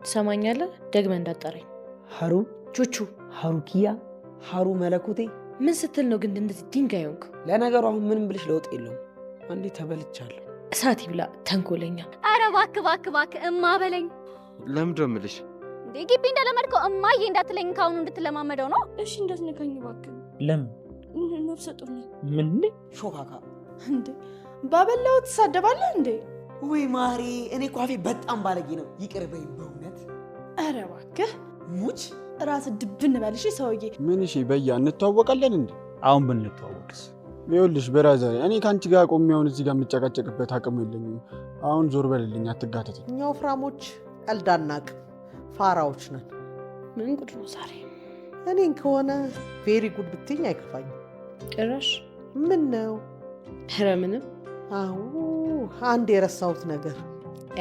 ትሰማኛለህ? ደግመህ እንዳጠራኝ። ሀሩ ቹቹ፣ ሀሩኪያ፣ ሀሩ መለኮቴ። ምን ስትል ነው ግን እንደዚህ ድንጋይ ሆንክ? ለነገሩ አሁን ምንም ብልሽ ለውጥ የለውም። አንዴ ተበልቻለሁ። እሳት ይብላ ተንኮለኛ። አረ እባክህ እማ በለኝ። ለምንድን ነው የምልሽ? እንዴ ግቢ እንደለመድከው እማዬ እንዳትለኝ ካሁኑ እንድትለማመደው ነው። እሺ እንዳትነካኝ እባክህ። ለምን? ነፍሰ ጡር ነኝ። ምን? ሾካካ እንዴ ባበላው ትሳደባለህ እንዴ? ወይ ማሪ፣ እኔ እኮ አፌ በጣም ባለጌ ነው። ይቅር በይኝ በእውነት። አረ እባክህ ሙች ራስ ድብን በልሽ ሰውዬ። ምን? እሺ በያ እንተዋወቃለን እንዴ? አሁን ብንተዋወቅስ? ይኸውልሽ ብራዘር፣ እኔ ከአንቺ ጋር ቆሜ አሁን እዚህ ጋር የምጨቃጨቅበት አቅም የለኝም። አሁን ዞር በልልኝ፣ አትጋተተኝ። እኛ ወፍራሞች ቀልድ አናውቅም፣ ፋራዎች ነን። ምን ጉድ ነው ዛሬ? እኔን ከሆነ ቬሪ ጉድ ብትይኝ አይከፋኝም። ጭራሽ ምን ነው? ኧረ ምንም። አዎ አንድ የረሳሁት ነገር።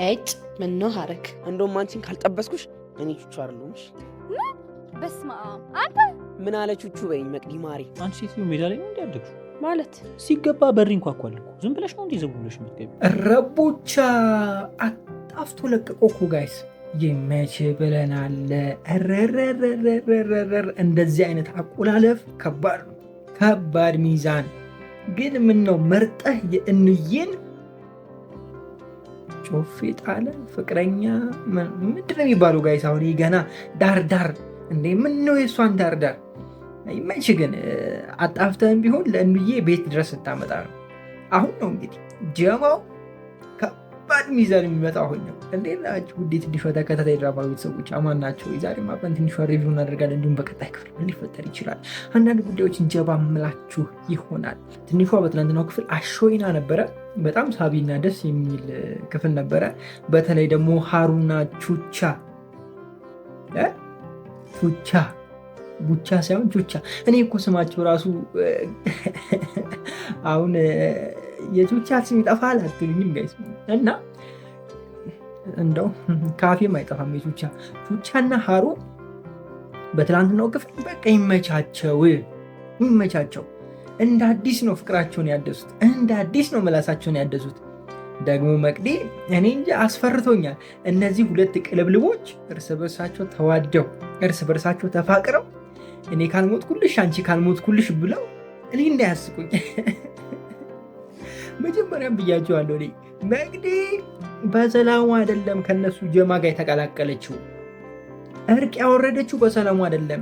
እጭ ምን ነው ሀረግ? እንደውም አንቺን ካልጠበስኩሽ እኔ ቹቹ አይደለሁምሽ። በስመ አብ አንተ ምን አለ ቹቹ በይኝ መቅዲ ማሪ። አንቺ ሴትዮ ሜዳ ላይ ነው እንዲያደግሽው ማለት ሲገባ በሪ እንኳኳል እኮ ዝም ብለሽ ነው እንዴ ዘው ብለሽ የምትገቢ? ረቡቻ አጣፍቶ ለቀቆ እኮ ጋይስ። ይመች ብለናል። እንደዚህ አይነት አቆላለፍ ከባድ ነው፣ ከባድ ሚዛን። ግን ምን ነው መርጠህ የእንዬን ጮፌ ጣለ ፍቅረኛ ምንድን ነው የሚባለው ጋይስ? አሁን ገና ዳርዳር እንዴ! ምን ነው የእሷን ዳርዳር ይመች። ግን አጣፍተህም ቢሆን ለእንዬ ቤት ድረስ ስታመጣ ነው። አሁን ነው እንግዲህ ጀማው ከባድ ሚዛን የሚመጣው አሁን ነው። እንዴት ናችሁ ውዴ ትንሿ ተከታታይ ድራማ ቤተሰቦች አማን ናቸው? የዛሬ ማቀን ትንሿ ሪቪው እናደርጋለን። እንዲሁም በቀጣይ ክፍል ምን ሊፈጠር ይችላል አንዳንድ ጉዳዮችን ጀባ ምላችሁ ይሆናል። ትንሿ በትናንትናው ክፍል አሾይና ነበረ። በጣም ሳቢና ደስ የሚል ክፍል ነበረ። በተለይ ደግሞ ሀሩና ቹቻ ቡቻ ሳይሆን ቹቻ። እኔ እኮ ስማቸው ራሱ አሁን የቹቻ ስም ይጠፋል አትሉኝም ጋይስ? እና እንደው ካፌም አይጠፋም ቹቻና ሀሩ በትላንትናው ክፍል በቃ ይመቻቸው። እንደ አዲስ ነው ፍቅራቸውን ያደሱት፣ እንደ አዲስ ነው ምላሳቸውን ያደሱት። ደግሞ መቅዲ እኔ እንጂ አስፈርቶኛል። እነዚህ ሁለት ቅልብልቦች እርስ በርሳቸው ተዋደው እርስ በርሳቸው ተፋቅረው እኔ ካልሞትኩልሽ አንቺ ካልሞትኩልሽ ብለው እኔ እንዳያስቁኝ መጀመሪያም ብያቸዋለሁ። እኔ መቅዲ በሰላሙ አይደለም ከነሱ ጀማ ጋር የተቀላቀለችው፣ እርቅ ያወረደችው በሰላሙ አይደለም።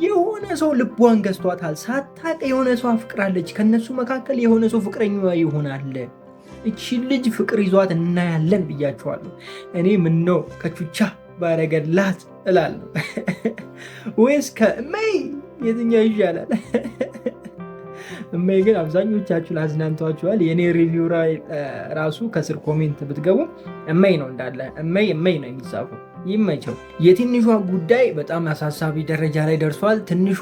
የሆነ ሰው ልቧን ገዝቷታል። ሳታቅ የሆነ ሰው አፍቅራለች። ከነሱ መካከል የሆነ ሰው ፍቅረኛዋ ይሆናል። እቺ ልጅ ፍቅር ይዟት እናያለን ብያቸዋለሁ። እኔ ምነው ከቹቻ ባረገላት እላለሁ ወይስ ከእመይ የትኛው ይሻላል? እመይ ግን አብዛኞቻችሁ አዝናንቷችኋል። የኔ ሪቪው ራሱ ከስር ኮሜንት ብትገቡ እመይ ነው እንዳለ እመይ ነው የሚጻፉ። ይመቸው። የትንሿ ጉዳይ በጣም አሳሳቢ ደረጃ ላይ ደርሷል። ትንሿ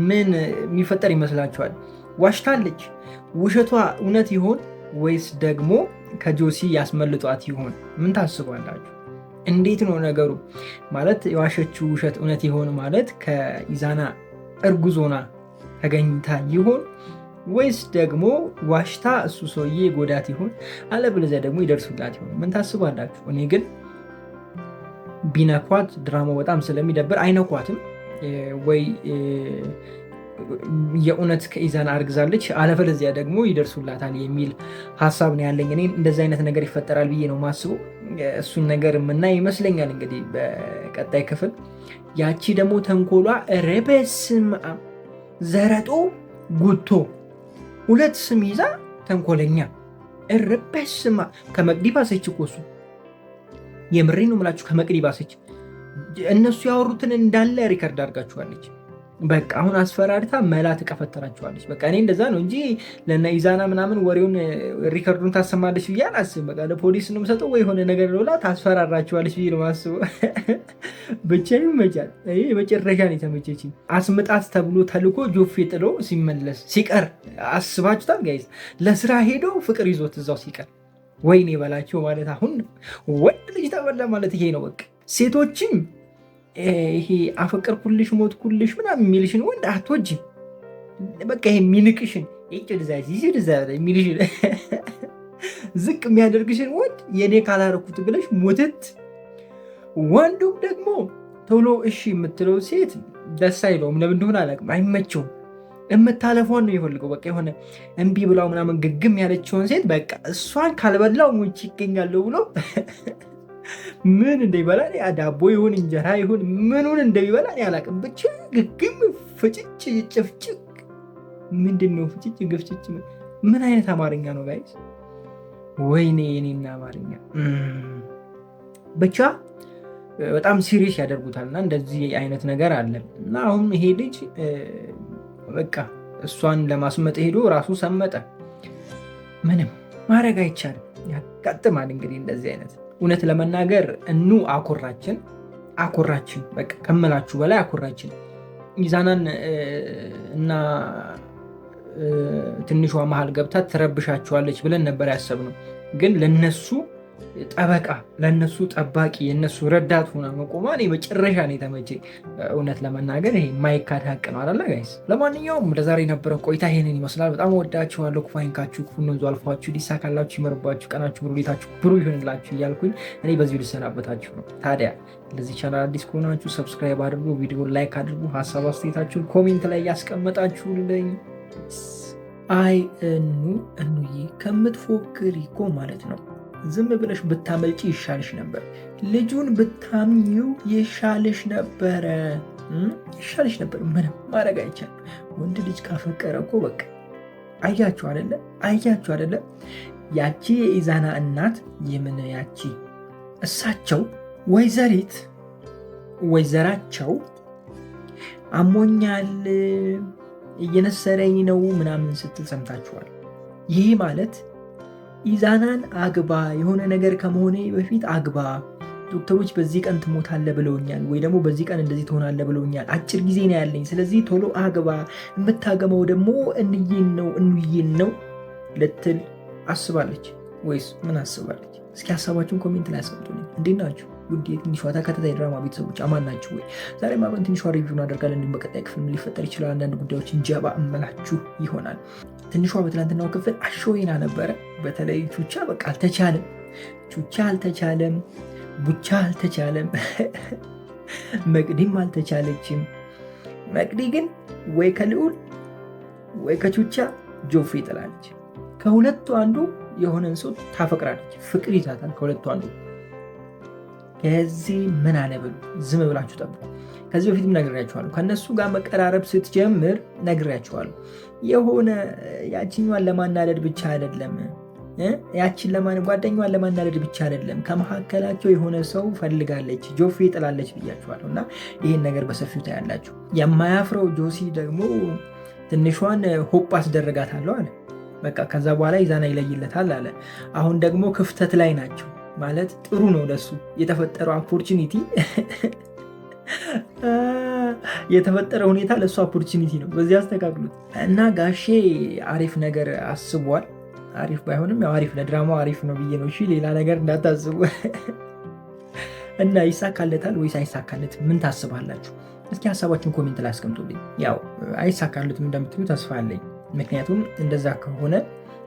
ምን የሚፈጠር ይመስላችኋል? ዋሽታለች። ውሸቷ እውነት ይሆን ወይስ ደግሞ ከጆሲ ያስመልጧት ይሆን? ምን ታስባላችሁ? እንዴት ነው ነገሩ? ማለት የዋሸችው ውሸት እውነት ይሆን ማለት ከኢዛና እርጉዞና ተገኝታ ይሆን ወይስ ደግሞ ዋሽታ እሱ ሰውዬ ጎዳት ይሆን? አለበለዚያ ደግሞ ይደርሱላት ይሆን? ምን ታስባላችሁ? እኔ ግን ቢነኳት ድራማው በጣም ስለሚደብር አይነኳትም ወይ የእውነት ከኢዛና አርግዛለች፣ አለበለዚያ ደግሞ ይደርሱላታል የሚል ሀሳብ ነው ያለኝ። እኔ እንደዚህ አይነት ነገር ይፈጠራል ብዬ ነው ማስበው። እሱን ነገር የምናይ ይመስለኛል እንግዲህ በቀጣይ ክፍል። ያቺ ደግሞ ተንኮሏ ረበስም ዘረጦ ጉቶ ሁለት ስም ይዛ ተንኮለኛ ረበስማ ከመቅዲ ባሰች እኮ እሱ። የምሬ ነው የምላችሁ ከመቅዲ ባሰች። እነሱ ያወሩትን እንዳለ ሪከርድ አድርጋችኋለች። በቃ አሁን አስፈራርታ መላ ትቀፈተራቸዋለች። በቃ እኔ እንደዛ ነው እንጂ ለእነ ኢዛና ምናምን ወሬውን ሪከርዱን ታሰማለች ብዬ አላስብም። በቃ ለፖሊስ ነው የምሰጠው ወይ የሆነ ነገር ብላ ታስፈራራቸዋለች ብዬ ነው የማስበው። ብቻ ይመቻል። ይሄ የመጨረሻ ነው የተመቸችኝ። አስምጣት ተብሎ ተልኮ ጆፌ ጥሎ ሲመለስ ሲቀር አስባችሁታል ጋይዝ? ለስራ ሄዶ ፍቅር ይዞት እዛው ሲቀር ወይኔ በላቸው ማለት አሁን ወንድ ልጅ ተበላ ማለት ይሄ ነው። በቃ ሴቶችም ይሄ አፈቀርኩልሽ ሞትኩልሽ ምናምን የሚልሽን ወንድ አትወጂም። በቃ ይሄ የሚንቅሽን የሚልሽን ዝቅ የሚያደርግሽን ወንድ የኔ ካላረኩት ብለሽ ሞትት ወንዱም ደግሞ ቶሎ እሺ የምትለው ሴት ደስ አይለውም። ለምን እንደሆነ አላውቅም፣ አይመቸውም። የምታለፏን ነው የፈልገው። በቃ የሆነ እምቢ ብላው ምናምን ግግም ያለችውን ሴት በቃ እሷን ካልበላው ሙች ይገኛለሁ ብሎ ምን እንደሚበላ ዳቦ ይሁን እንጀራ ይሁን ምኑን እንደሚበላ አላውቅም። ብቻ ግግም ፍጭጭ ጭፍጭቅ ምንድን ነው ፍጭጭ ግፍጭጭ? ምን አይነት አማርኛ ነው ጋይስ? ወይኔ የኔና አማርኛ ብቻ በጣም ሲሪየስ ያደርጉታል። እና እንደዚህ አይነት ነገር አለ እና አሁን ይሄ ልጅ በቃ እሷን ለማስመጥ ሄዶ ራሱ ሰመጠ። ምንም ማድረግ አይቻልም፣ ያጋጥማል። እንግዲህ እንደዚህ አይነት እውነት ለመናገር አኮራችን በቃ ከምላችሁ በላይ አኮራችን። ኢዛናን እና ትንሿ መሀል ገብታ ትረብሻቸዋለች ብለን ነበር ያሰብነው። ግን ለነሱ ጠበቃ፣ ለነሱ ጠባቂ፣ የነሱ ረዳት ሆና መቆሟ እኔ መጨረሻ ነው የተመቸኝ። እውነት ለመናገር ይሄ የማይካድ ሀቅ ነው አይደለ ጋይስ? ለማንኛውም ለዛሬ የነበረ ቆይታ ይሄንን ይመስላል። በጣም ወዳችኋለሁ። ክፉ አይንካችሁ፣ ክፉ ወንዙ አልፏችሁ፣ ሊሳካላችሁ፣ ይመርባችሁ፣ ቀናችሁ ብሩ፣ ሌታችሁ ብሩ ይሆንላችሁ እያልኩኝ እኔ በዚሁ ልሰናበታችሁ ነው። ታዲያ ለዚህ ቻናል አዲስ ከሆናችሁ ሰብስክራይብ አድርጉ፣ ቪዲዮ ላይክ አድርጉ፣ ሀሳብ አስተያየታችሁን ኮሜንት ላይ ያስቀመጣችሁልኝ። አይ እኑዬ ከምትፎክሪ እኮ ማለት ነው ዝም ብለሽ ብታመልጪ ይሻልሽ ነበር። ልጁን ብታምኚው ይሻልሽ ነበረ። ምንም ማድረግ አይቻልም። ወንድ ልጅ ካፈቀረ እኮ በቃ አያችሁ አይደለ? ያቺ የኢዛና እናት የምን ያቺ እሳቸው ወይዘራቸው አሞኛል እየነሰረኝ ነው ምናምን ስትል ሰምታችኋል። ይህ ማለት ኢዛናን አግባ፣ የሆነ ነገር ከመሆኔ በፊት አግባ፣ ዶክተሮች በዚህ ቀን ትሞታለህ ብለውኛል፣ ወይ ደግሞ በዚህ ቀን እንደዚህ ትሆናለህ ብለውኛል፣ አጭር ጊዜ ነው ያለኝ፣ ስለዚህ ቶሎ አግባ፣ የምታገመው ደግሞ እንዬን ነው ልትል አስባለች ወይስ ምን አስባለች? እስኪ ሀሳባችሁን ኮሜንት ላይ አስቀምጡልኝ። እንዴት ናችሁ ውድ የትንሿ ተከታታይ ድራማ ቤተሰቦች? አማን ናችሁ ወይ? ዛሬ አብረን ትንሿ ሪቪው እናደርጋለን። እንዲሁም በቀጣይ ክፍል ምን ሊፈጠር ይችላል አንዳንድ ጉዳዮችን ጀባ እመላችሁ ይሆናል። ትንሿ በትላንትናው ክፍል አሾይና ነበረ። በተለይ ቹቻ በቃ አልተቻለም፣ ቡቻ አልተቻለም፣ መቅዲም አልተቻለችም። መቅዲ ግን ወይ ከልዑል ወይ ከቹቻ ጆፌ ጥላለች። ከሁለቱ አንዱ የሆነን ሰው ታፈቅራለች፣ ፍቅር ይዛታል ከሁለቱ አንዱ። ከዚህ ምን አለብሉ፣ ዝም ብላችሁ ጠብቁ። ከዚህ በፊትም ነግሬያችኋለሁ። ከነሱ ጋር መቀራረብ ስትጀምር ነግሬያችኋለሁ። የሆነ ያችኛዋን ለማናደድ ብቻ አይደለም፣ ጓደኛዋን ለማናደድ ብቻ አይደለም፣ ከመካከላቸው የሆነ ሰው ፈልጋለች፣ ጆፌ ጥላለች ብያችኋለሁ። እና ይህን ነገር በሰፊው ታያላችሁ። የማያፍረው ጆሲ ደግሞ ትንሿን ሆፕ አስደረጋታለሁ አለ። በቃ ከዛ በኋላ ኢዛና ይለይለታል አለ። አሁን ደግሞ ክፍተት ላይ ናቸው ማለት ጥሩ ነው ለሱ የተፈጠረው ኦፖርቹኒቲ የተፈጠረ ሁኔታ ለእሱ ኦፖርቹኒቲ ነው። በዚህ አስተካክሉት እና ጋሼ አሪፍ ነገር አስቧል። አሪፍ ባይሆንም ያው አሪፍ ለድራማው አሪፍ ነው ብዬ ነው። እሺ ሌላ ነገር እንዳታስቡ። እና ይሳካለታል ወይስ አይሳካለት ምን ታስባላችሁ? እስኪ ሀሳባችሁን ኮሜንት ላይ አስቀምጡልኝ። ያው አይሳካለትም እንደምትሉ ተስፋ አለኝ። ምክንያቱም እንደዛ ከሆነ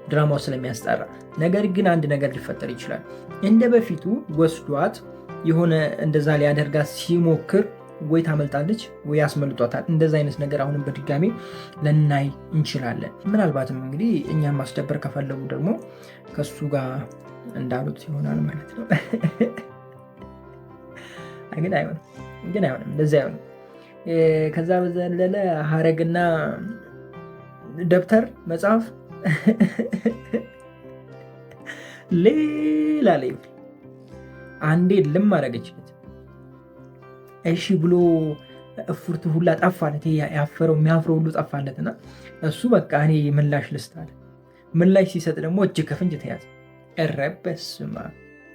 ድራማው ስለሚያስጠራ። ነገር ግን አንድ ነገር ሊፈጠር ይችላል። እንደ በፊቱ ወስዷት የሆነ እንደዛ ሊያደርጋት ሲሞክር ወይ ታመልጣለች ወይ ያስመልጧታል። እንደዛ አይነት ነገር አሁንም በድጋሚ ልናይ እንችላለን። ምናልባትም እንግዲህ እኛም ማስደበር ከፈለጉ ደግሞ ከሱ ጋር እንዳሉት ይሆናል ማለት ነው። ግን አይሆንም፣ እንደዚ አይሆንም። ከዛ በዘለለ ሀረግና ደብተር መጽሐፍ ሌላ ላይ አንዴ ልም አደረገችለት። እሺ ብሎ እፉርት ሁላ ጠፋለት። ያፈረው የሚያፍረው ሁሉ ጠፋለት እና እሱ በቃ እኔ ምላሽ ልስጥ አለ። ምላሽ ሲሰጥ ደግሞ እጅ ከፍንጅ ተያዘ። ረበስማ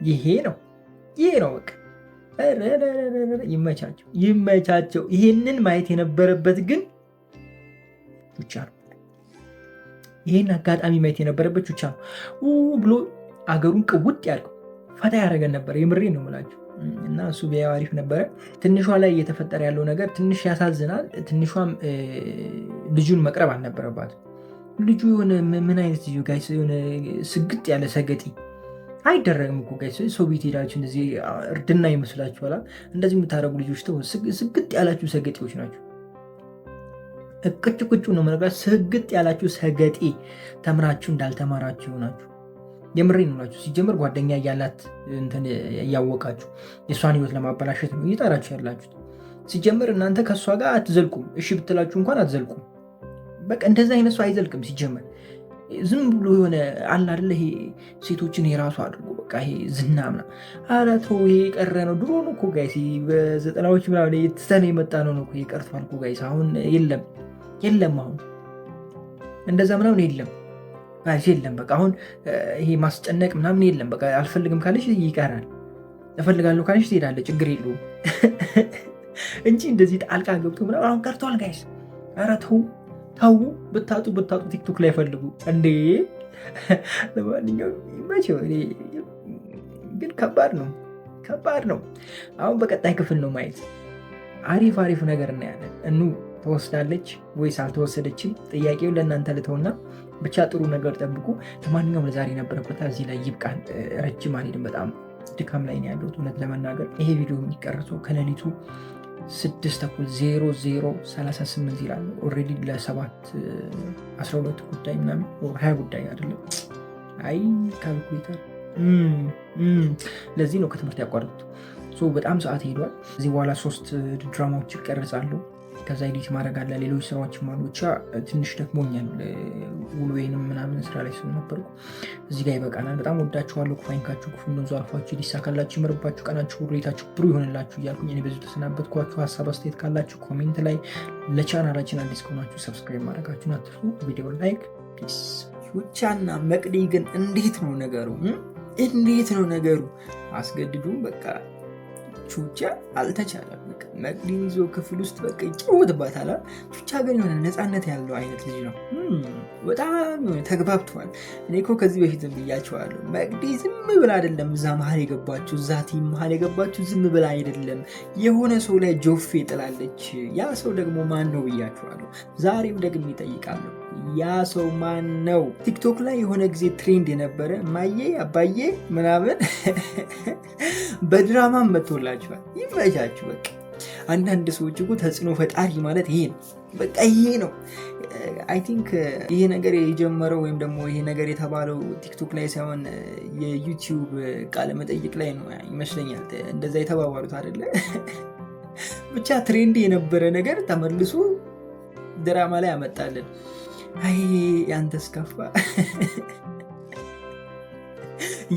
ይሄ ነው በቃ ይመቻቸው። ይሄንን ማየት የነበረበት ግን ቹቻ ነው። ይሄን አጋጣሚ ማየት የነበረበት ቹቻ ነው ብሎ አገሩን ቅውጥ ያልከው ፈታ ያደረገን ነበር። የምሬ ነው የምላችሁ። እና እሱ ቢያው አሪፍ ነበረ። ትንሿ ላይ እየተፈጠረ ያለው ነገር ትንሽ ያሳዝናል። ትንሿም ልጁን መቅረብ አልነበረባት። ልጁ የሆነ ምን አይነት ልጁ ጋይስ፣ የሆነ ስግጥ ያለ ሰገጢ አይደረግም እኮ ጋይስ። ሰው ቤት ሄዳችሁ እንደዚህ እርድና ይመስላችኋል? እንደዚህ የምታደርጉ ልጆች ተው፣ ስግጥ ያላችሁ ሰገጤዎች ናቸው። እቅጭ ነው የምነግራችሁ። ስግጥ ያላችሁ ሰገጤ፣ ተምራችሁ እንዳልተማራችሁ ናችሁ። የምሬን ነው ናችሁ። ሲጀምር ጓደኛ እያላት እያወቃችሁ የእሷን ህይወት ለማበላሸት ነው እየጣራችሁ ያላችሁት። ሲጀምር እናንተ ከእሷ ጋር አትዘልቁም። እሺ ብትላችሁ እንኳን አትዘልቁም። በቃ እንደዚህ አይነት ሰው አይዘልቅም። ሲጀምር ዝም ብሎ የሆነ አለ አይደለ፣ ይሄ ሴቶችን የራሱ አድርጎ በቃ ይሄ ዝና ምናምን። ኧረ ተው፣ ይሄ የቀረ ነው። ድሮ ነው እኮ ጋይስ፣ በ90ዎች ምናምን የተሰነ የመጣ ነው እኮ የቀርቷል እኮ ጋይስ። አሁን የለም አሁን እንደዛ ምናምን የለም ጋይስ፣ የለም በቃ አሁን ይሄ ማስጨነቅ ምናምን የለም። በቃ አልፈልግም ካለሽ ይቀራል፣ እፈልጋለሁ ካለሽ ትሄዳለህ፣ ችግር የለውም እንጂ እንደዚህ ጣልቃ ገብቶ ምናምን አሁን ቀርቷል ጋይስ። ኧረ ተው፣ ብታጡ ቲክቶክ ላይ ፈልጉ እንዴ። ለማንኛውም ይመቸው። ግን ከባድ ነው። አሁን በቀጣይ ክፍል ነው ማየት አሪፍ ነገር እናያለን። እኑ ተወስዳለች ወይስ አልተወሰደችም? ጥያቄው ለእናንተ ልተውና ብቻ ጥሩ ነገር ጠብቁ። ለማንኛውም ለዛሬ ነበረበት እዚህ ላይ ይብቃን። ረጅም አልሄድም፣ በጣም ድካም ላይ ነው ያለሁት እውነት ለመናገር። ይሄ ቪዲዮ የሚቀርጸው ከሌሊቱ 6:00:00:38 ይላል። ኦልሬዲ ለ7:12 ጉዳይ ምናምን 20 ጉዳይ አይደለም። አይ ካልኩሌተር ለዚህ ነው ከትምህርት ያቋረጡት። በጣም ሰዓት ሄዷል። እዚህ በኋላ 3 ድራማዎች ይቀርጻሉ። ከዛ ኤዲት ማድረግ አለ፣ ሌሎች ስራዎችም አሉ። ብቻ ትንሽ ደክሞኛል፣ ውሎዬንም ምናምን ስራ ላይ ስለነበርኩ እዚህ ጋር ይበቃናል። በጣም ወዳችኋለሁ። ክፋይንካችሁ ክፉ እንደዙ አልፏችሁ ሊሳካላችሁ ይመርባችሁ፣ ቀናችሁ ሁሌታችሁ ብሩ ይሆንላችሁ እያልኩኝ እኔ በዚሁ ተሰናበትኳችሁ። ሀሳብ አስተያየት ካላችሁ ኮሜንት ላይ፣ ለቻናላችን አዲስ ከሆናችሁ ሰብስክራይብ ማድረጋችሁን አትርሱ። ቪዲዮ ላይክ ፒስ። ቹቻና መቅዲ ግን እንዴት ነው ነገሩ? አስገድዱም በቃ ቹቻ አልተቻለም። መቅዲን ይዞ ክፍል ውስጥ በቃ ይጫወትባታል። ቹቻ ግን የሆነ ነፃነት ያለው አይነት ልጅ ነው። በጣም ተግባብተዋል። እኔ እኮ ከዚህ በፊትም ብያቸዋለሁ። መቅዲ ዝም ብላ አይደለም እዛ መሀል የገባችሁ፣ እዛ ቲም መሀል የገባችሁ ዝም ብላ አይደለም። የሆነ ሰው ላይ ጆፌ ጥላለች። ያ ሰው ደግሞ ማን ነው ብያቸዋለሁ። ዛሬም ደግሜ ይጠይቃለሁ። ያ ሰው ማን ነው? ቲክቶክ ላይ የሆነ ጊዜ ትሬንድ የነበረ ማዬ አባዬ ምናምን በድራማ መጥቶላችኋል። ይመቻችሁ። በቃ አንዳንድ ሰዎች እኮ ተጽዕኖ ፈጣሪ ማለት ይሄ ነው። በቃ ይሄ ነው። አይ ቲንክ ይሄ ነገር የጀመረው ወይም ደግሞ ይሄ ነገር የተባለው ቲክቶክ ላይ ሳይሆን የዩቲዩብ ቃለ መጠይቅ ላይ ነው ይመስለኛል። እንደዛ የተባባሉት አይደለ? ብቻ ትሬንድ የነበረ ነገር ተመልሶ ድራማ ላይ ያመጣልን። አይ ያንተስ ከፋ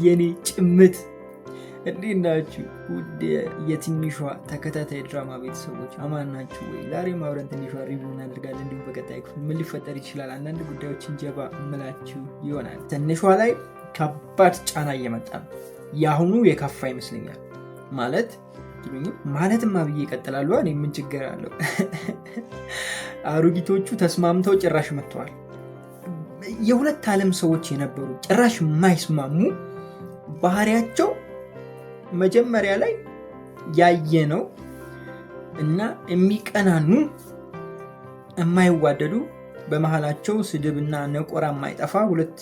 የኔ ጭምት። እንዴት ናችሁ ውድ የትንሿ ተከታታይ ድራማ ቤተሰቦች፣ አማን ናችሁ ወይ? ዛሬም አብረን ትንሿ ሪቪው እናደርጋለን። እንዲሁም በቀጣይ ክፍል ምን ሊፈጠር ይችላል አንዳንድ ጉዳዮችን ጀባ እምላችሁ ይሆናል። ትንሿ ላይ ከባድ ጫና እየመጣ ነው። የአሁኑ የከፋ ይመስለኛል። ማለትማ ብዬ ይቀጥላሉ። እኔ ምን ችግር አለው? አሮጊቶቹ ተስማምተው ጭራሽ መጥተዋል። የሁለት ዓለም ሰዎች የነበሩ ጭራሽ የማይስማሙ ባህሪያቸው መጀመሪያ ላይ ያየ ነው እና የሚቀናኑ የማይዋደዱ በመሃላቸው ስድብና ነቆራ የማይጠፋ ሁለት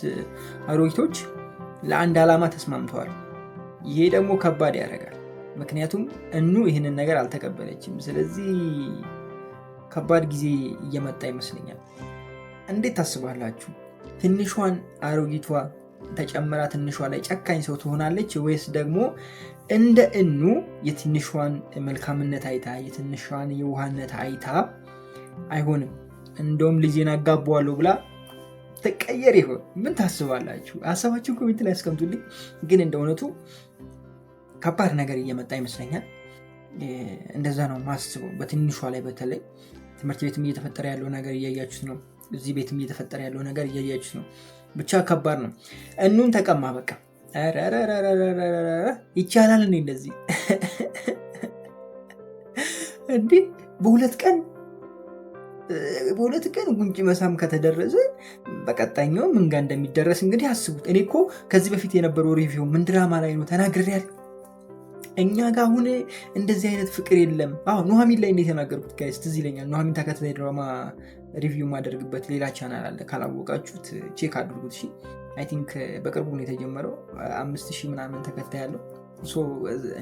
አሮጊቶች ለአንድ ዓላማ ተስማምተዋል። ይሄ ደግሞ ከባድ ያደርጋል። ምክንያቱም እኑ ይህንን ነገር አልተቀበለችም። ስለዚህ ከባድ ጊዜ እየመጣ ይመስለኛል። እንዴት ታስባላችሁ? ትንሿን አሮጊቷ ተጨምራ ትንሿ ላይ ጨካኝ ሰው ትሆናለች ወይስ ደግሞ እንደ እኑ የትንሿን መልካምነት አይታ የትንሿን የዋህነት አይታ አይሆንም እንደውም ልጄን አጋባዋለሁ ብላ ተቀየር ይሆን? ምን ታስባላችሁ? ሀሳባችሁ ኮሜንት ላይ አስቀምጡልኝ። ግን እንደ እውነቱ ከባድ ነገር እየመጣ ይመስለኛል። እንደዛ ነው ማስበው። በትንሿ ላይ በተለይ ትምህርት ቤትም እየተፈጠረ ያለው ነገር እያያችሁት ነው። እዚህ ቤትም እየተፈጠረ ያለው ነገር እያያችሁት ነው። ብቻ ከባድ ነው። እኑን ተቀማ በቃ ይቻላል እኔ እንደዚህ እንዲህ በሁለት ቀን ጉንጭ መሳም ከተደረሰ በቀጣኛው ምን ጋር እንደሚደረስ እንግዲህ አስቡት። እኔ እኮ ከዚህ በፊት የነበረው ሪቪው ምን ድራማ ላይ ነው ተናግሬያለሁ። እኛ ጋር አሁን እንደዚህ አይነት ፍቅር የለም። ኑሐሚን ላይ እንዴት የተናገርኩት ጋይስ ትዝ ይለኛል። ኑሐሚን ተከታታይ ድራማ ሪቪው ማደርግበት ሌላ ቻናል አለ፣ ካላወቃችሁት ቼክ አድርጉት። እሺ አይ ቲንክ በቅርቡ ነው የተጀመረው፣ 5000 ምናምን ተከታይ ያለው።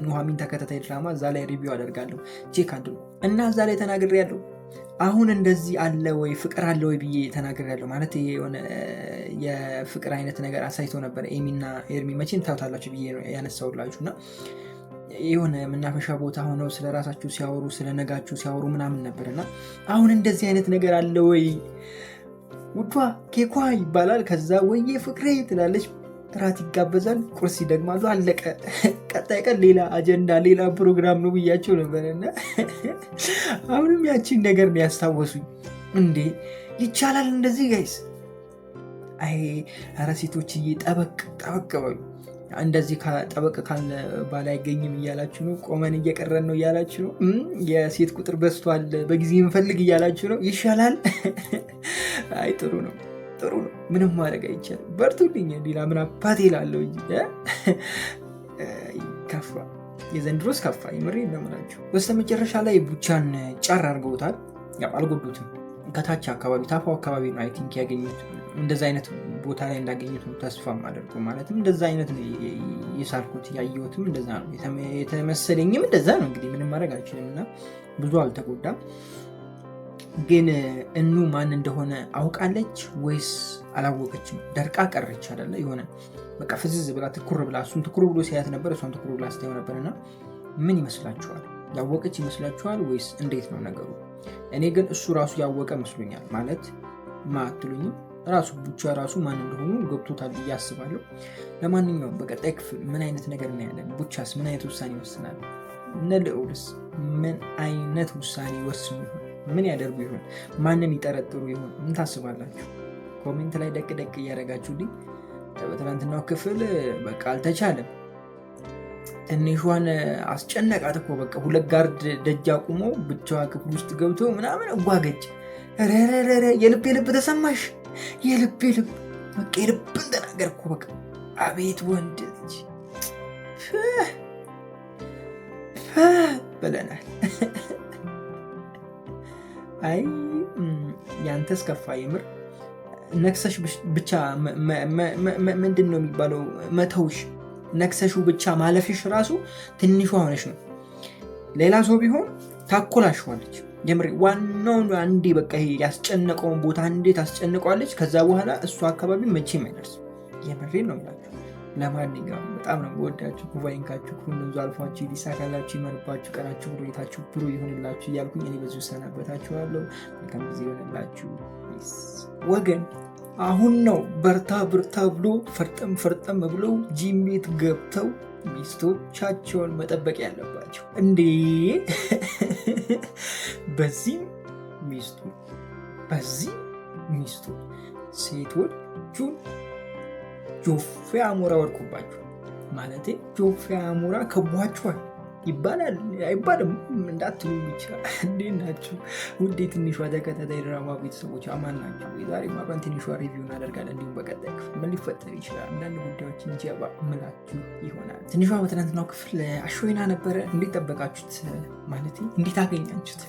ኑሐሚን ተከታታይ ድራማ እዛ ላይ ሪቪው አደርጋለሁ፣ ቼክ አድርጉ። እና እዛ ላይ ተናግሬያለሁ። አሁን እንደዚህ አለ ወይ ፍቅር አለ ወይ ብዬ ተናግሬያለሁ። ማለት የሆነ የፍቅር አይነት ነገር አሳይቶ ነበር ኤሚና ኤርሚ፣ መቼም ታውታላችሁ ብዬ ያነሳውላችሁ እና የሆነ መናፈሻ ቦታ ሆነው ስለ ራሳችሁ ሲያወሩ ስለ ነጋችሁ ሲያወሩ ምናምን ነበርና አሁን እንደዚህ አይነት ነገር አለ ወይ? ውዷ ኬኳ ይባላል። ከዛ ወዬ ፍቅሬ ትላለች፣ ራት ይጋበዛል፣ ቁርስ ይደግማሉ፣ አለቀ። ቀጣይ ቀን ሌላ አጀንዳ ሌላ ፕሮግራም ነው ብያቸው ነበርና አሁንም ያቺን ነገር ነው ያስታወሱኝ። እንዴ ይቻላል እንደዚህ ጋይስ? አይ ኧረ ሴቶችዬ ጠበቅ በሉ። እንደዚህ ጠበቅ ካለ ባል አይገኝም እያላችሁ ነው። ቆመን እየቀረን ነው እያላችሁ ነው። የሴት ቁጥር በዝቷል፣ በጊዜ እንፈልግ እያላችሁ ነው። ይሻላል። አይ ጥሩ ነው። ምንም ማድረግ አይቻልም። በርቱልኝ። ሌላ ምን አባቴ እላለሁ እንጂ ከፋ፣ የዘንድሮስ ከፋ። የምሬ እንደምላችሁ በስተመጨረሻ ላይ ቡቻን ጫር አድርገውታል። ያው አልጎዱትም። ከታች አካባቢ ታፋው አካባቢ ነው አይ ቲንክ ያገኙት። እንደዛ አይነት ቦታ ላይ እንዳገኙት ነው ተስፋ ማደርገው። ማለትም እንደዛ አይነት ነው የሳልኩት፣ ያየሁትም እንደዛ ነው፣ የተመሰለኝም እንደዛ ነው። እንግዲህ ምንም ማድረግ አልችልም እና ብዙ አልተጎዳም። ግን እኑ ማን እንደሆነ አውቃለች ወይስ አላወቀችም? ደርቃ ቀረች አይደለ? የሆነ በቃ ፍዝዝ ብላ ትኩር ብላ፣ እሱን ትኩር ብሎ ሲያት ነበር፣ እሷን ትኩር ብላ ስታየው ነበርና ምን ይመስላችኋል? ያወቀች ይመስላችኋል ወይስ እንዴት ነው ነገሩ? እኔ ግን እሱ ራሱ ያወቀ መስሎኛል። ማለት ማትሉኝም ራሱ ቡቻ ራሱ ማን እንደሆኑ ገብቶታል ብዬ አስባለሁ። ለማንኛውም በቀጣይ ክፍል ምን አይነት ነገር እናያለን? ቡቻስ ምን አይነት ውሳኔ ይወስናል? እነ ልዑልስ ምን አይነት ውሳኔ ይወስኑ ይሆን? ምን ያደርጉ ይሆን? ማንን ይጠረጥሩ ይሆን? ምን ታስባላችሁ? ኮሜንት ላይ ደቅ እያደረጋችሁልኝ። በትናንትናው ክፍል በቃ አልተቻለም። ትንሿን አስጨነቃት እኮ በቃ 2 ጋርድ ደጅ አቁሞ ብቻዋ ክፍል ውስጥ ገብቶ ምናምን እጓገጭ። ረረረ የልብ ተሰማሽ? የልብ በቃ የልብን ተናገር እኮ በቃ። አቤት ወንድ ልጅ ብለናል። አይ ያንተስ ከፋ የምር። ነክሰሽ ብቻ ምንድን ነው የሚባለው? መተውሽ ነክሰሹ ብቻ ማለፍሽ ራሱ ትንሿ ሆነሽ ነው። ሌላ ሰው ቢሆን ታኮላሽዋለች። የምሬ ዋናውን አንዴ በቃ ይሄ ያስጨነቀውን ቦታ አንዴ ታስጨንቋለች። ከዛ በኋላ እሱ አካባቢ መቼም አይደርስም። የምሬ ነው የምላችሁ። ለማንኛውም በጣም ነው ወዳችሁ። ጉባኤንካችሁ ሁሉም አልፏችሁ ሊሳካላችሁ ይመርባችሁ። ቀናችሁ ብሩታችሁ ብሩ ይሆንላችሁ እያልኩኝ እኔ በዚሁ ሰናበታችኋለሁ። መልካም ጊዜ ይሆንላችሁ ወገን። አሁን ነው በርታ ብሎ ፈርጠም ብለው ጂም ቤት ገብተው ሚስቶቻቸውን መጠበቅ ያለባቸው። እንዴ በዚህ ሚስቱ ሴቶቹን ጆፌ አሞራ ወድቁባቸው ማለት ጆፌ አሞራ ከቧቸዋል ይባላል አይባልም እንዳትሉ ብቻ። እንዴት ናችሁ ውዴ ትንሿ ተከታታይ ድራማ ቤተሰቦች? አማን ናቸው? የዛሬ ማባን ትንሿ ሪቪው እናደርጋለን። እንዲሁም በቀጣይ ክፍል ምን ሊፈጠር ይችላል አንዳንድ ጉዳዮችን ጀባ ምላችሁ ይሆናል። ትንሿ በትናንትናው ክፍል አሾይና ነበረ። እንዴት ጠበቃችሁት? ማለት እንዴት አገኛችሁት?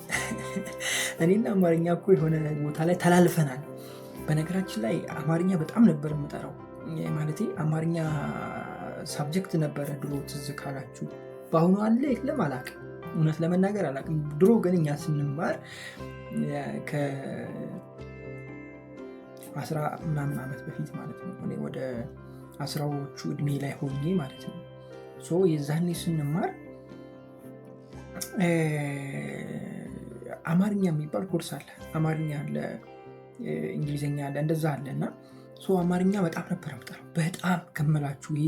እኔና አማርኛ እኮ የሆነ ቦታ ላይ ተላልፈናል። በነገራችን ላይ አማርኛ በጣም ነበር የምጠራው። ማለት አማርኛ ሳብጀክት ነበረ ድሮ ትዝ ካላችሁ። በአሁኑ አለ የለም አላቅም፣ እውነት ለመናገር አላቅም። ድሮ ግን እኛ ስንማር ከ10 ምናምን ዓመት በፊት ማለት ነው፣ እኔ ወደ 10ዎቹ እድሜ ላይ ሆኜ ማለት ነው። የዛኔ ስንማር አማርኛ የሚባል ኮርስ አለ። አማርኛ አለ፣ እንግሊዝኛ አለ፣ እንደዛ አለ እና አማርኛ በጣም ነበር የምጠራው። በጣም ከመላችሁ ይሄ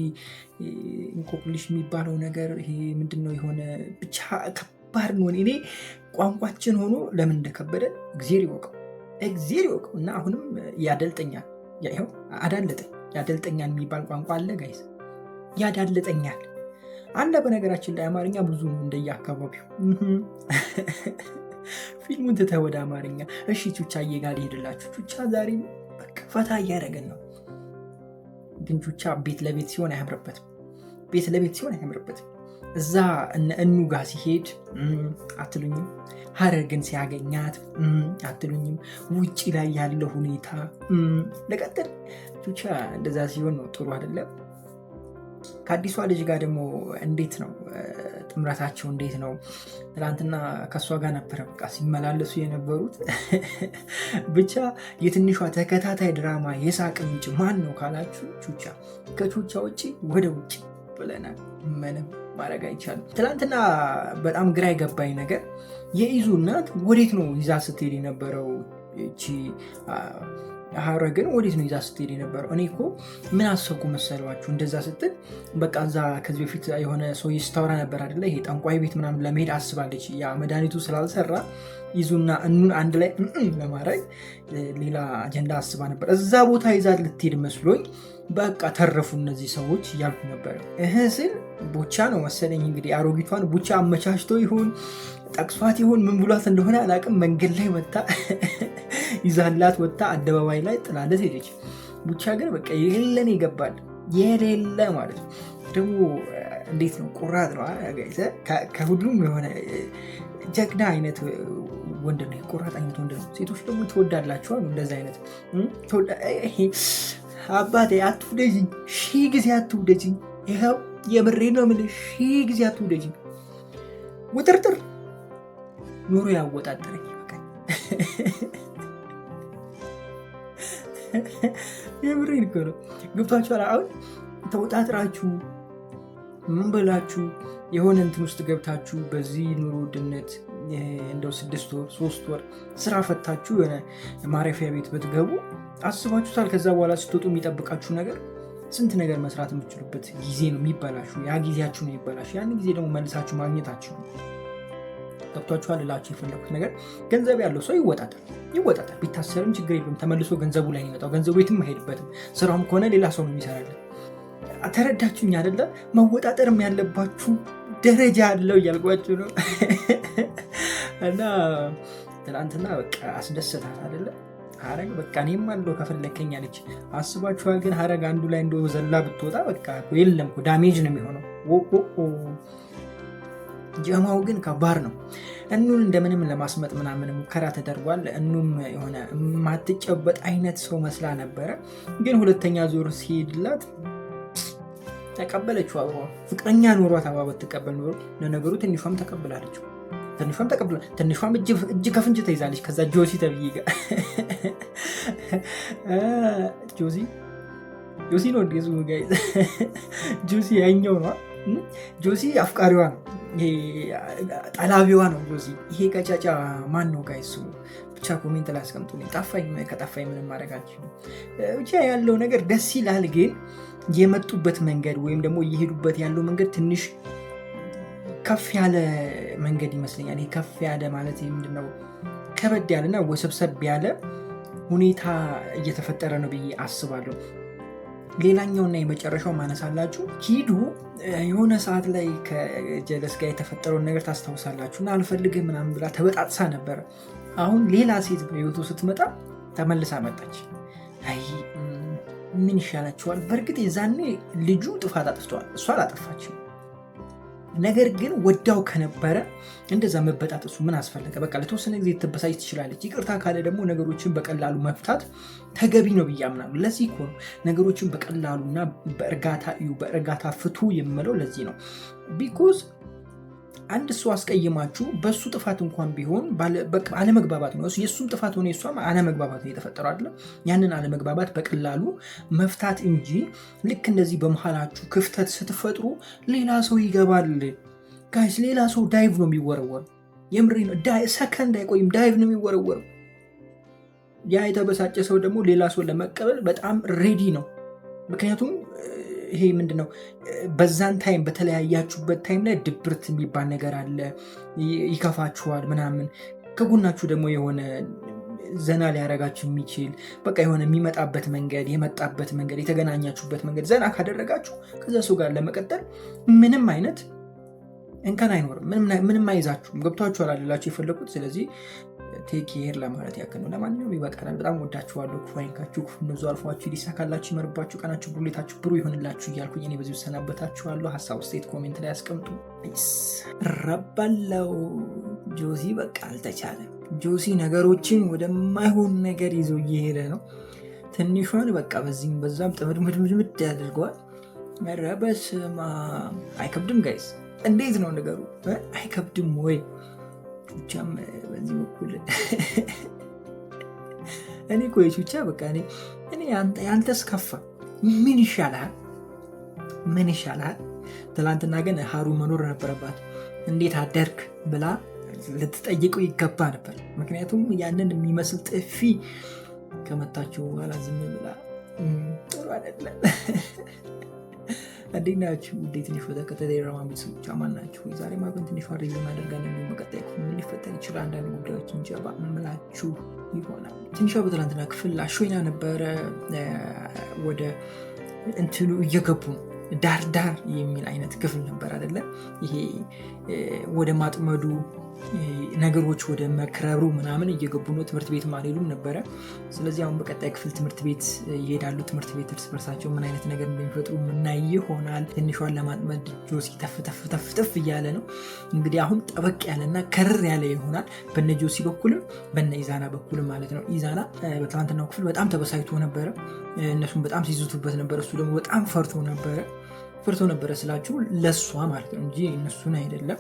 እንቆቅልሽ የሚባለው ነገር ይሄ ምንድነው የሆነ ብቻ ከባድ ነው። እኔ ቋንቋችን ሆኖ ለምን እንደከበደ እግዜር ይወቀው እና አሁንም ያደልጠኛል። ይኸው አዳለጠኝ። ያደልጠኛል የሚባል ቋንቋ አለ ጋይስ፣ ያዳልጠኛል አለ። በነገራችን ላይ አማርኛ ብዙ ነው እንደየ አካባቢው። ፊልሙን ትተህ ወደ አማርኛ እሺ፣ ቹቻዬ ጋር ሄድላችሁ። ቹቻ ዛሬ ፈታ እያደረገን ነው። ግን ቹቻ ቤት ለቤት ሲሆን አያምርበትም። እዛ እኑ ጋር ሲሄድ አትሉኝም? ሀረግን ሲያገኛት አትሉኝም? ውጪ ላይ ያለው ሁኔታ ለቀጥል ብቻ እንደዛ ሲሆን ነው ጥሩ አይደለም። ከአዲሷ ልጅ ጋር ደግሞ እንዴት ነው ጥምረታቸው? እንዴት ነው? ትናንትና ከእሷ ጋር ነበረ በቃ ሲመላለሱ የነበሩት። ብቻ የትንሿ ተከታታይ ድራማ የሳቅ ምንጭ ማን ነው ካላችሁ ቹቻ። ከቹቻ ውጭ ወደ ውጭ ብለናል። ምንም ማድረግ አይቻልም። ትናንትና በጣም ግራ የገባኝ ነገር የኢዙ እናት ወዴት ነው ይዛ ስትሄድ የነበረው? እቺ ሀረግን ወዴት ነው ይዛ ስትሄድ የነበረው? እኔ እኮ ምን አሰብኩ መሰሏችሁ? እንደዛ ስትል በቃ እዛ ከዚህ በፊት የሆነ ሰው ስታወራ ነበር አይደለ? ይሄ ጠንቋይ ቤት ምናምን ለመሄድ አስባለች። ያ መድኃኒቱ ስላልሰራ ይዙና እኑን አንድ ላይ ለማድረግ ሌላ አጀንዳ አስባ ነበር። እዛ ቦታ ይዛ ልትሄድ መስሎኝ በቃ ተረፉ እነዚህ ሰዎች እያልኩ ነበር። ስል ቡቻ ነው መሰለኝ እንግዲህ አሮጊቷን ቡቻ አመቻችቶ ይሁን ጠቅሷት ይሁን ምን ብሏት እንደሆነ አላቅም። መንገድ ላይ ወጣ ይዛላት ወጣ አደባባይ ላይ ጥላለት ሄደች። ቡቻ ግን በቃ የሌለን ይገባል የሌለ ማለት ነው። ደግሞ እንዴት ነው ቁራጥ ነው ከሁሉም የሆነ ጀግና አይነት ወንድ ነው። ቁራጥ አይነት ወንድ ነው። ሴቶች ደግሞ ትወዳላቸዋል እንደዚህ አይነት አባቴ አትውደጅኝ፣ ሺህ ጊዜ አትውደጅኝ። ይኸው የምሬ ነው የምልህ፣ ሺህ ጊዜ አትውደጅኝ። ውጥርጥር ኑሮ ያወጣጠረኝ የምሬን እኮ ነው። ገብቷችኋል? አሁን ተወጣጥራችሁ ምን በላችሁ የሆነ እንትን ውስጥ ገብታችሁ በዚህ ኑሮ ውድነት እንደው 6 ወር 3 ወር ስራ ፈታችሁ የሆነ ማረፊያ ቤት ብትገቡ አስባችሁታል? ከዛ በኋላ ስትወጡ የሚጠብቃችሁ ነገር ስንት ነገር መስራት የምትችሉበት ጊዜ ነው የሚበላሹ። ያ ጊዜያችሁ ነው የሚበላሹ። ያን ጊዜ ደግሞ መልሳችሁ ማግኘታችሁ ነው። ገብቷችኋል? እላችሁ የፈለኩት ነገር ገንዘብ ያለው ሰው ይወጣጣል። ቢታሰርም ችግር የለም። ተመልሶ ገንዘቡ ላይ የሚመጣው ገንዘቡ የትም አይሄድበትም። ስራውም ከሆነ ሌላ ሰው ነው የሚሰራለን። ተረዳችሁኝ አይደለ? መወጣጠርም ያለባችሁ ደረጃ አለው እያልኳችሁ ነው። እና ትናንትና በቃ አስደሰታት አይደለ? ሀረግ በቃ እኔም አለው ከፈለከኝ አለች። አስባችኋል? ግን ሀረግ አንዱ ላይ እንደ ዘላ ብትወጣ በቃ የለም ዳሜጅ ነው የሚሆነው። ጀማው ግን ከባድ ነው። እኑን እንደምንም ለማስመጥ ምናምን ሙከራ ተደርጓል። እኑም የሆነ ማትጨበጥ አይነት ሰው መስላ ነበረ። ግን ሁለተኛ ዞር ሲሄድላት ተቀበለችው። አብሮ ፍቅረኛ ኖሯት አበባ ብትቀበል ኖሮ ለነገሩ ትንሿም ተቀብላለችው። ትንሿም እጅ ከፍንጅ ተይዛለች። ከዛ ጆሲ ተብዬ ጋር ጆሲ ነው እንደዙ ጋር ጆሲ ያኛው ነው። ጆሲ አፍቃሪዋ ነው፣ ጠላቢዋ ነው ጆሲ። ይሄ ቀጫጫ ማን ነው ጋይሱ? ብቻ ኮሜንት ላይ አስቀምጡልኝ። ከጠፋኝ ምንም ማድረጋችሁ ብቻ ያለው ነገር ደስ ይላል። ግን የመጡበት መንገድ ወይም ደግሞ እየሄዱበት ያለው መንገድ ትንሽ ከፍ ያለ መንገድ ይመስለኛል። ይሄ ከፍ ያለ ማለት ምንድነው? ከበድ ያለና ወሰብሰብ ያለ ሁኔታ እየተፈጠረ ነው ብዬ አስባለሁ። ሌላኛውና የመጨረሻው ማነሳላችሁ ኪዱ የሆነ ሰዓት ላይ ከጀለስ ጋር የተፈጠረውን ነገር ታስታውሳላችሁ። እና አልፈልግህ ምናምን ብላ ተበጣጥሳ ነበረ። አሁን ሌላ ሴት በህይወቱ ስትመጣ ተመልሳ መጣች። አይ ምን ይሻላችኋል? በእርግጥ የዛኔ ልጁ ጥፋት አጥፍተዋል፣ እሷ አላጠፋችም። ነገር ግን ወዳው ከነበረ እንደዛ መበጣጠሱ ምን አስፈለገ? በቃ ለተወሰነ ጊዜ ትበሳጭ ትችላለች። ይቅርታ ካለ ደግሞ ነገሮችን በቀላሉ መፍታት ተገቢ ነው ብዬ አምናለሁ። ለዚህ እኮ ነው ነገሮችን በቀላሉና በእርጋታ ፍቱ የምለው። ለዚህ ነው ቢኮዝ አንድ ሰው አስቀይማችሁ በሱ ጥፋት እንኳን ቢሆን አለመግባባት ነው። የእሱም ጥፋት ሆነ የእሷም አለመግባባት ነው የተፈጠረው አይደለም። ያንን አለመግባባት በቀላሉ መፍታት እንጂ ልክ እንደዚህ በመሃላችሁ ክፍተት ስትፈጥሩ ሌላ ሰው ይገባል። ጋይስ ሌላ ሰው ዳይቭ ነው የሚወረወር። የምሬ ነው። ሰከንድ አይቆይም፣ ዳይቭ ነው የሚወረወር። ያ የተበሳጨ ሰው ደግሞ ሌላ ሰው ለመቀበል በጣም ሬዲ ነው። ምክንያቱም ይሄ ምንድነው በዛን ታይም በተለያያችሁበት ታይም ላይ ድብርት የሚባል ነገር አለ፣ ይከፋችኋል ምናምን። ከጎናችሁ ደግሞ የሆነ ዘና ሊያረጋችሁ የሚችል በቃ የሆነ የሚመጣበት መንገድ የመጣበት መንገድ የተገናኛችሁበት መንገድ ዘና ካደረጋችሁ ከዛ ሰው ጋር ለመቀጠል ምንም አይነት እንከን አይኖርም፣ ምንም አይዛችሁም። ገብቷችኋል አላችሁ የፈለኩት። ስለዚህ ቴክ ኬር ለማለት ያክል ነው። ለማንኛውም ይበቃናል። በጣም ወዳችኋለሁ። ክፉ አይንካችሁ፣ ክፉ እነዙ አልፏችሁ፣ ሊሳካላችሁ፣ ይመርባችሁ፣ ቀናችሁ ብሩሌታችሁ ብሩ ይሆንላችሁ እያልኩኝ እኔ በዚሁ ሰናበታችኋለሁ። ሀሳብ ስቴት ኮሜንት ላይ ያስቀምጡ። ረባለው ጆሲ በቃ አልተቻለም። ጆሲ ነገሮችን ወደማይሆን ነገር ይዞ እየሄደ ነው። ትንሿን በቃ በዚህም በዛም ጥምድምድምድ ያደርገዋል። ኧረ በስመ አብ አይከብድም ጋይስ? እንዴት ነው ነገሩ? አይከብድም ወይ? ቹቻም በዚህ በኩል እኔ እኮ ቹቻ በቃ እኔ ያንተስ ከፋ። ምን ይሻላል? ትላንትና ግን ሀሩ መኖር ነበረባት። እንዴት አደርክ ብላ ልትጠይቀው ይገባ ነበር። ምክንያቱም ያንን የሚመስል ጥፊ ከመታችሁ በኋላ ዝም ብላ ጥሩ አይደለም። እንዴት ናችሁ? እንዴት ትንሽ በተከታታይ ድራማ ቤተሰቦች አማን ናችሁ? ዛሬ ማግን ትንሽ ሪቪው እናደርጋለን። በቀጣይ ክፍል ምን ሊፈጠር ይችላል አንዳንድ ጉዳዮችን ጀባ ምላችሁ ይሆናል። ትንሿ በትላንትና ክፍል አሾይና ነበረ ወደ እንትኑ እየገቡ ዳር የሚል አይነት ክፍል ነበር አይደለ? ይሄ ወደ ማጥመዱ ነገሮች ወደ መክረሩ ምናምን እየገቡ ነው። ትምህርት ቤት አልሄዱም ነበረ። ስለዚህ አሁን በቀጣይ ክፍል ትምህርት ቤት ይሄዳሉ። ትምህርት ቤት እርስ በርሳቸው ምን አይነት ነገር እንደሚፈጥሩ ምናይ ይሆናል። ትንሿን ለማጥመድ ጆሲ ተፍ እያለ ነው። እንግዲህ አሁን ጠበቅ ያለና ከርር ያለ ይሆናል በነ ጆሲ በኩልም በነ ኢዛና በኩልም ማለት ነው። ኢዛና በትናንትናው ክፍል በጣም ተበሳይቶ ነበረ። እነሱም በጣም ሲይዙቱበት ነበር። እሱ ደግሞ በጣም ፈርቶ ነበረ ስላችሁ ለእሷ ማለት ነው እንጂ እነሱን አይደለም።